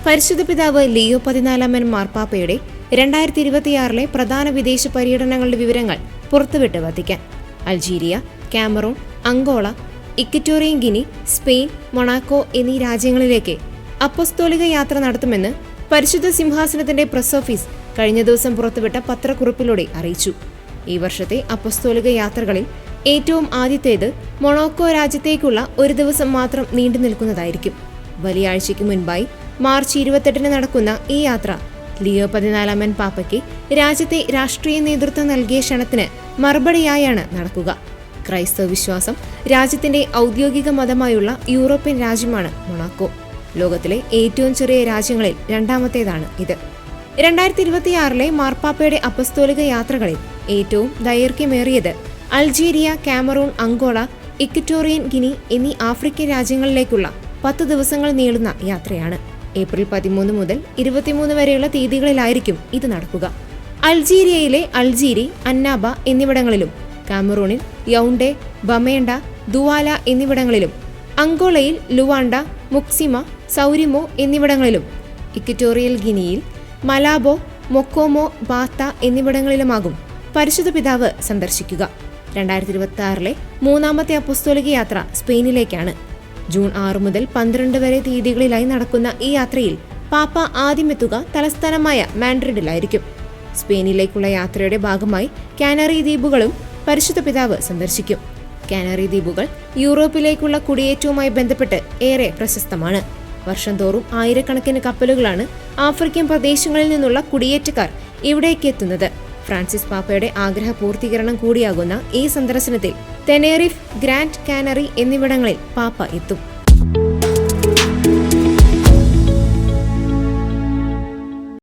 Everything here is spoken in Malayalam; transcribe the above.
പരിശുദ്ധ പിതാവ് ലിയോ 14 മാർപ്പാപ്പയുടെ 2026 പ്രധാന വിദേശ പര്യടനങ്ങളുടെ വിവരങ്ങൾ പുറത്തുവിട്ട് Vatican. Algeria, Cameroon, Angola, Equatorial Guinea, Spain, Monaco എന്നീ രാജ്യങ്ങളിലേക്ക് അപ്പസ്തോലിക യാത്ര നടത്തുമെന്ന് പരിശുദ്ധ സിംഹാസനത്തിന്റെ പ്രസ് ഓഫീസ് കഴിഞ്ഞ ദിവസം പുറത്തുവിട്ട പത്രക്കുറിപ്പിലൂടെ അറിയിച്ചു. ഈ വർഷത്തെ അപ്പസ്തോലിക യാത്രകളിൽ ഏറ്റവും ആദ്യത്തേത് മൊണാക്കോ രാജ്യത്തേക്കുള്ള ഒരു ദിവസം മാത്രം നീണ്ടു നിൽക്കുന്നതായിരിക്കും. വലിയ ആഴ്ചയ്ക്ക് മുൻപായി മാർച്ച് 28 നടക്കുന്ന ഈ യാത്ര ലിയോ 14 പാപ്പയ്ക്ക് രാജ്യത്തെ രാഷ്ട്രീയ നേതൃത്വം നൽകിയ ക്ഷണത്തിന് മറുപടിയായാണ് നടക്കുക. ക്രൈസ്തവ വിശ്വാസം രാജ്യത്തിന്റെ ഔദ്യോഗിക മതമായുള്ള യൂറോപ്യൻ രാജ്യമാണ് മൊണാക്കോ. ലോകത്തിലെ ഏറ്റവും ചെറിയ രാജ്യങ്ങളിൽ രണ്ടാമത്തേതാണ് ഇത്. 2026 മാർപ്പാപ്പയുടെ അപ്പസ്തോലിക യാത്രകളിൽ ഏറ്റവും ദൈർഘ്യമേറിയത് Algeria, Cameroon, Angola, Equatorial guinea എന്നീ ആഫ്രിക്കൻ രാജ്യങ്ങളിലേക്കുള്ള 10 ദിവസങ്ങൾ നീളുന്ന യാത്രയാണ്. ഏപ്രിൽ 13 മുതൽ 23 വരെയുള്ള തീയതികളിലായിരിക്കും ഇത് നടക്കുക. അൾജീരിയയിലെ അൾജീരി, അന്നാബ എന്നിവിടങ്ങളിലും, കാമറൂണിൽ യൗണ്ടെ, ബമേണ്ട, ദുവാല എന്നിവിടങ്ങളിലും, അങ്കോളയിൽ ലുവാണ്ട, മുക്സിമ, സൗരിമോ എന്നിവിടങ്ങളിലും, ഇക്വറ്റോറിയൽ ഗിനിയിൽ മലാബോ, മൊക്കോമോ, ബാത്ത എന്നിവിടങ്ങളിലുമാകും പരിശുദ്ധ പിതാവ് സന്ദർശിക്കുക. 2026 മൂന്നാമത്തെ അപ്പസ്തോലിക യാത്ര സ്പെയിനിലേക്കാണ്. ജൂൺ 6 മുതൽ 12 വരെ തീയതികളിലായി നടക്കുന്ന ഈ യാത്രയിൽ പാപ്പ ആദ്യമെത്തുക തലസ്ഥാനമായ മാഡ്രിഡിലായിരിക്കും. സ്പെയിനിലേക്കുള്ള യാത്രയുടെ ഭാഗമായി കാനറി ദ്വീപുകളും പരിശുദ്ധ പിതാവ് സന്ദർശിക്കും. കാനറി ദ്വീപുകൾ യൂറോപ്പിലേക്കുള്ള കുടിയേറ്റവുമായി ബന്ധപ്പെട്ട് ഏറെ പ്രശസ്തമാണ്. വർഷം തോറും ആയിരക്കണക്കിന് കപ്പലുകളാണ് ആഫ്രിക്കൻ പ്രദേശങ്ങളിൽ നിന്നുള്ള കുടിയേറ്റക്കാർ ഇവിടേക്ക് എത്തുന്നത്. ഫ്രാൻസിസ് പാപ്പയുടെ ആഗ്രഹ പൂർത്തീകരണം കൂടിയാകുന്ന ഈ സന്ദർശനത്തിൽ തെനേറിഫ്, ഗ്രാൻഡ് കാനറി എന്നിവിടങ്ങളിൽ പാപ്പ എത്തും.